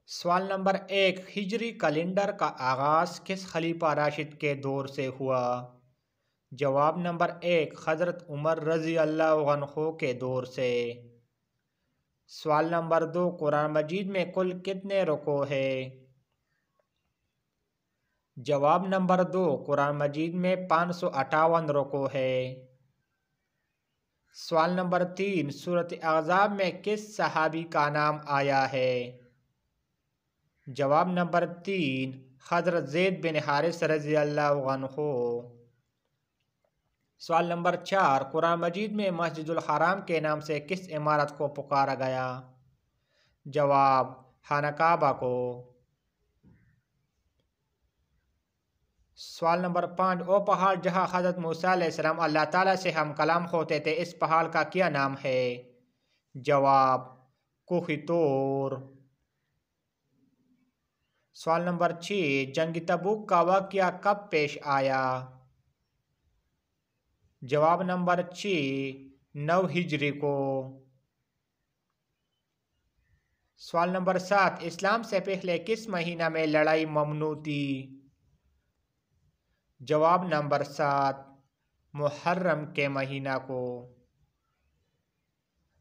سوال نمبر 1، ہجری کیلنڈر کا آغاز کس خلیفہ راشد کے دور سے ہوا؟ جواب نمبر 1، حضرت عمر رضی اللہ عنہ کے دور سے۔ سوال نمبر 2، قرآن مجید میں کل کتنے رکوع ہیں؟ جواب نمبر 2، قرآن مجید میں 558 رکوع ہے۔ سوال نمبر 3، سورۃ احزاب میں کس صحابی کا نام آیا ہے؟ جواب نمبر 3، حضرت زید بن حارث رضی اللہ عنہ۔ سوال نمبر 4، قرآن مجید میں مسجد الحرام کے نام سے کس عمارت کو پکارا گیا؟ جواب، خانہ کعبہ کو۔ سوال نمبر 5، وہ پہاڑ جہاں حضرت موسیٰ علیہ السلام اللہ تعالیٰ سے ہم کلام ہوتے تھے، اس پہاڑ کا کیا نام ہے؟ جواب، کوہ طور۔ سوال نمبر 6، جنگ تبوک کا واقعہ کب پیش آیا؟ جواب نمبر 6، 9 ہجری کو۔ سوال نمبر 7، اسلام سے پہلے کس مہینہ میں لڑائی ممنوع تھی؟ جواب نمبر 7، محرم کے مہینہ کو۔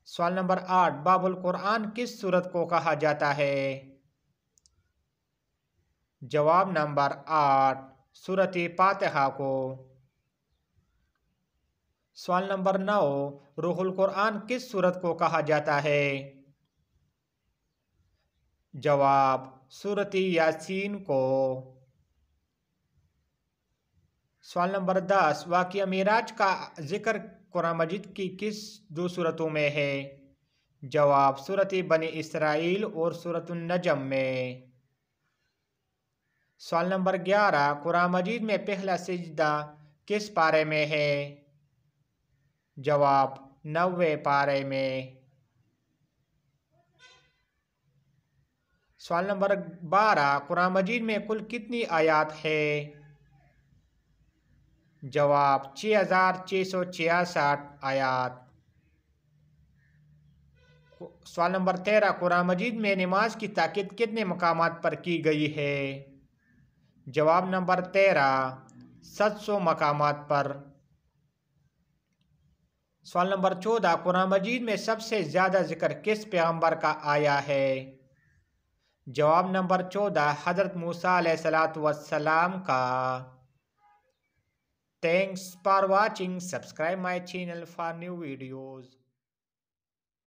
سوال نمبر 8، باب القرآن کس سورت کو کہا جاتا ہے؟ جواب نمبر 8، سورۃ فاتحہ کو۔ سوال نمبر 9، روح القرآن کس سورت کو کہا جاتا ہے؟ جواب، سورۃ یاسین کو۔ سوال نمبر 10، واقعہ معراج کا ذکر قرآن مجید کی کس 2 سورتوں میں ہے؟ جواب، سورۃ بنی اسرائیل اور سورۃ النجم میں۔ سوال نمبر 11، قرآن مجید میں پہلا سجدہ کس پارے میں ہے؟ جواب، 90 پارے میں۔ سوال نمبر 12، قرآن مجید میں کل کتنی آیات ہے؟ جواب، 6666 آیات۔ سوال نمبر 13، قرآن مجید میں نماز کی تاکید کتنے مقامات پر کی گئی ہے؟ جواب نمبر 13، 700 مقامات پر۔ سوال نمبر 14، قرآن مجید میں سب سے زیادہ ذکر کس پیغمبر کا آیا ہے؟ جواب نمبر 14، حضرت موسیٰ علیہ السلام کا۔ Thanks for watching. Subscribe my channel for new videos.